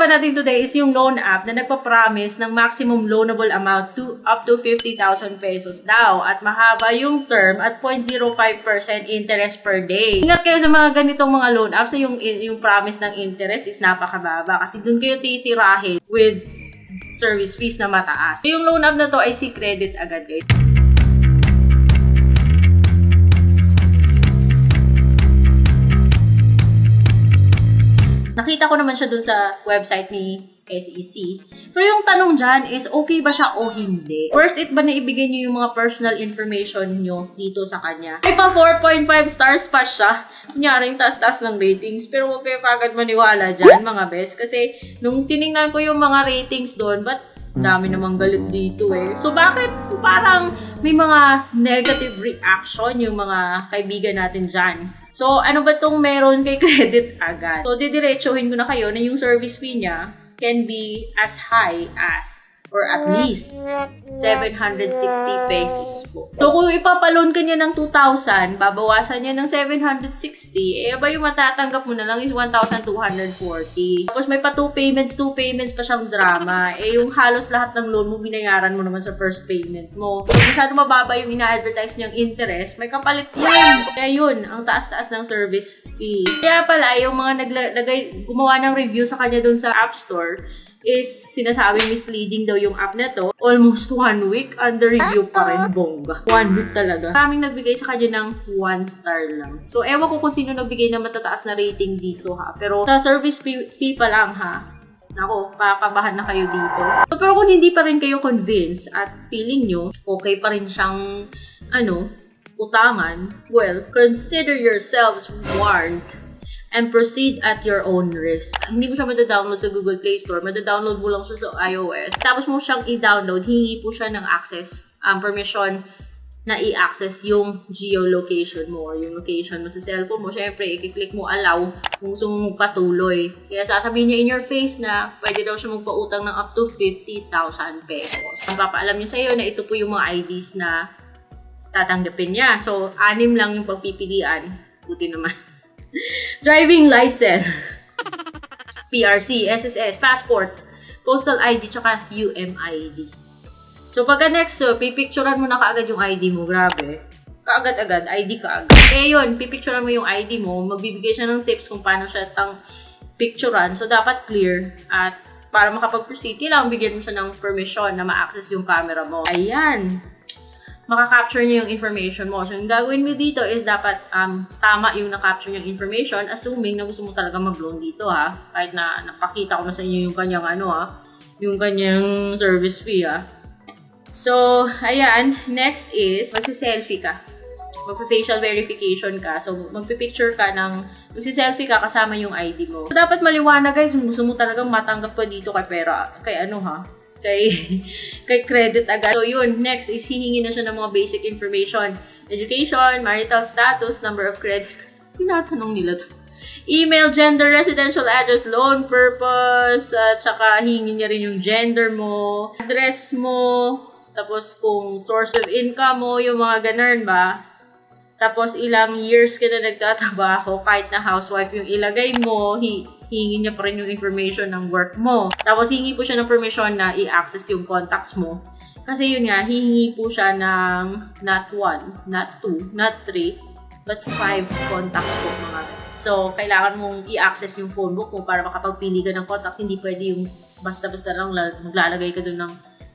pag-uusapan natin today is yung loan app na nagpa-promise ng maximum loanable amount to up to 50,000 pesos daw. At mahaba yung term at 0.05% interest per day. Ingat kayo sa mga ganitong mga loan apps na yung promise ng interest is napakababa. Kasi dun kayo titirahin with service fees na mataas. So, yung loan app na to ay si Credit Agad, guys. Nakita ko naman siya dun sa website ni SEC. Pero yung tanong dyan is, okay ba siya o hindi? Worth it ba na ibigay nyo yung mga personal information nyo dito sa kanya? May pa 4.5 stars pa siya. Kunyaring taas-taas ng ratings. Pero huwag kayo kagad maniwala dyan, mga best. Kasi nung tinignan ko yung mga ratings doon, ba't dami namang galit dito eh. So, bakit parang may mga negative reaction yung mga kaibigan natin dyan? So, ano ba itong meron kay Credit Agad? So, didiretsuhin ko na kayo na yung service fee niya can be as high as or at least 760 pesos po. So, kung ipapaloan ka niya ng 2,000, babawasan niya ng 760, eh, ba yung matatanggap mo na lang is 1,240. Tapos, may pa 2 payments pa siyang drama. Eh, yung halos lahat ng loan mo, binayaran mo naman sa first payment mo. Kung masyado mababa yung ina-advertise niyang interest, may kapalit yan. Kaya yun, ang taas-taas ng service fee. Kaya pala, yung mga gumawa ng review sa kanya dun sa App Store, is sinasabing misleading daw yung app na to. Almost 1 week, under review pa rin, bongga. 1 week talaga. Maraming nagbigay sa kanya ng 1 star lang. So, ewan ko kung sino nagbigay ng matataas na rating dito ha. Pero sa service fee pa lang ha, nako, kakabahan na kayo dito. So, pero kung hindi pa rin kayo convinced at feeling nyo, okay pa rin siyang, utangan, well, consider yourselves warned and proceed at your own risk. Hindi mo siya mada-download sa Google Play Store. Mada-download mo lang siya sa iOS. Tapos mo siyang i-download, hingi po siya ng access, permission na i-access yung geolocation mo or yung location mo sa cellphone mo. Siyempre, i-click mo allow kung gusto mo magpatuloy. Kaya sasabihin niya in your face na pwede daw siya magpautang ng up to 50,000 pesos. Ang papaalam niya sa'yo na ito po yung mga IDs na tatanggapin niya. So, 6 lang yung pagpipilian. Buti naman. Driving license, PRC, SSS, passport, postal ID, tsaka UMID. So, pagka next, pipicturean mo na kaagad yung ID mo. Grabe. Kaagad-agad, ID kaagad. Kaya yun, pipicturean mo yung ID mo, magbibigay siya ng tips kung paano siya picturean. So, dapat clear. At para makapag-proceed, kailangan bigyan mo siya ng permission na ma-access yung camera mo. Ayan. Makaka-capture niya yung information mo. So, yung gagawin mo dito is dapat tama yung na-capture yung information, assuming na gusto mo talaga mag-loan dito, ha. Kahit na napakita ko na sa inyo yung kanyang yung kanyang service fee, ha. So, ayan. Next is, magsi-selfie ka. Magpa-facial verification ka. So, magpipicture ka magsi-selfie ka kasama yung ID mo. So, dapat maliwanag, guys, kung gusto mo talagang matanggap pa dito kay Credit Agad. So, yun. Next is, hihingi na siya ng mga basic information. Education, marital status, number of credits. Tinatanong nila to. Email, gender, residential address, loan purpose, tsaka hihingi niya rin yung gender mo, address mo, tapos kung source of income mo, yung mga ganun ba? Tapos, ilang years ka na nagtatrabaho, kahit na housewife yung ilagay mo, hihingi niya pa rin yung information ng work mo. Tapos, hihingi po siya ng permission na i-access yung contacts mo. Kasi yun nga, hihingi po siya ng not 1, not 2, not 3, but 5 contacts po, mga guys. So, kailangan mong i-access yung phone book mo para makapagpili ka ng contacts. Hindi pwede yung basta-basta lang maglalagay ka dun ng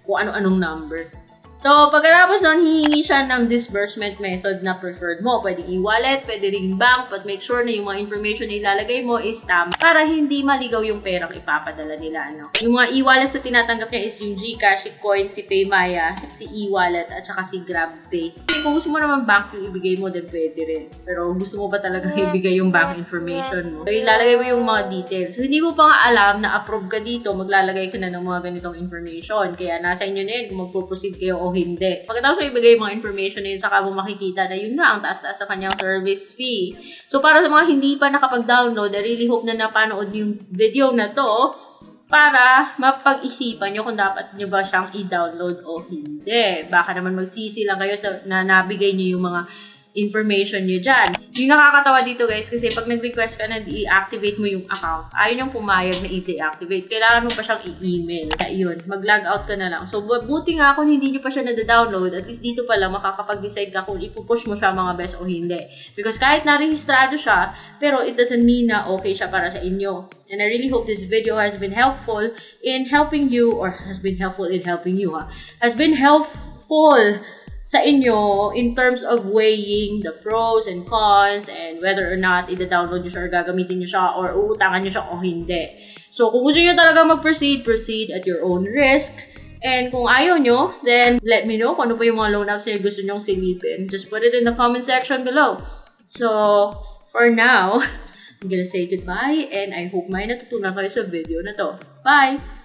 kung ano-anong number. So, pagkatapos nun, hihingi siya ng disbursement method na preferred mo. Pwede e-wallet, pwede ring bank, but make sure na yung mga information na ilalagay mo is tama para hindi maligaw yung perang ipapadala nila. Yung mga e-wallet na tinatanggap niya is yung GCash, si Coin, si Paymaya, si e-wallet, at saka si GrabPay. Kung gusto mo naman bank yung ibigay mo, then pwede rin. Pero gusto mo ba talaga ibigay yung bank information mo? So, ilalagay mo yung mga details. So, hindi mo pa nga alam na approve ka dito, maglalagay ka na ng mga ganitong information. Kaya nasa inyo na yun kung magpo-proceed kayo o hindi. Pagkatapos mo ibigay yung mga information na yun, saka mo makikita na yun na ang taas-taas sa kanyang service fee. So, para sa mga hindi pa nakapag-download, I really hope na napanood yung video na to para mapag-isipan nyo kung dapat nyo ba siyang i-download o hindi. Baka naman magsisi lang kayo na nabigay nyo yung mga information nyo dyan. Yung nakakatawa dito guys, kasi pag nag-request ka na i-activate mo yung account, ayaw niyang pumayag na i-deactivate. Kailangan mo pa siyang i-email. Kaya yun, mag-log out ka na lang. So, buti nga kung hindi nyo pa siya na-download, at least dito pa lang makakapag-decide ka kung ipupush mo siya mga best o hindi. Because kahit na-rehistrado siya, pero it doesn't mean na okay siya para sa inyo. And I really hope this video has been helpful in helping you, or has been helpful in helping you, has been helpful sa inyo in terms of weighing the pros and cons and whether or not i-download nyo siya or gagamitin nyo siya or uutangan nyo siya o hindi. So, kung gusto nyo talaga mag-proceed, proceed at your own risk. And kung ayaw nyo, then let me know kung ano pa yung mga loan apps na gusto nyong silipin. Just put it in the comment section below. So, for now, I'm gonna say goodbye and I hope may natutunan kayo sa video na to. Bye!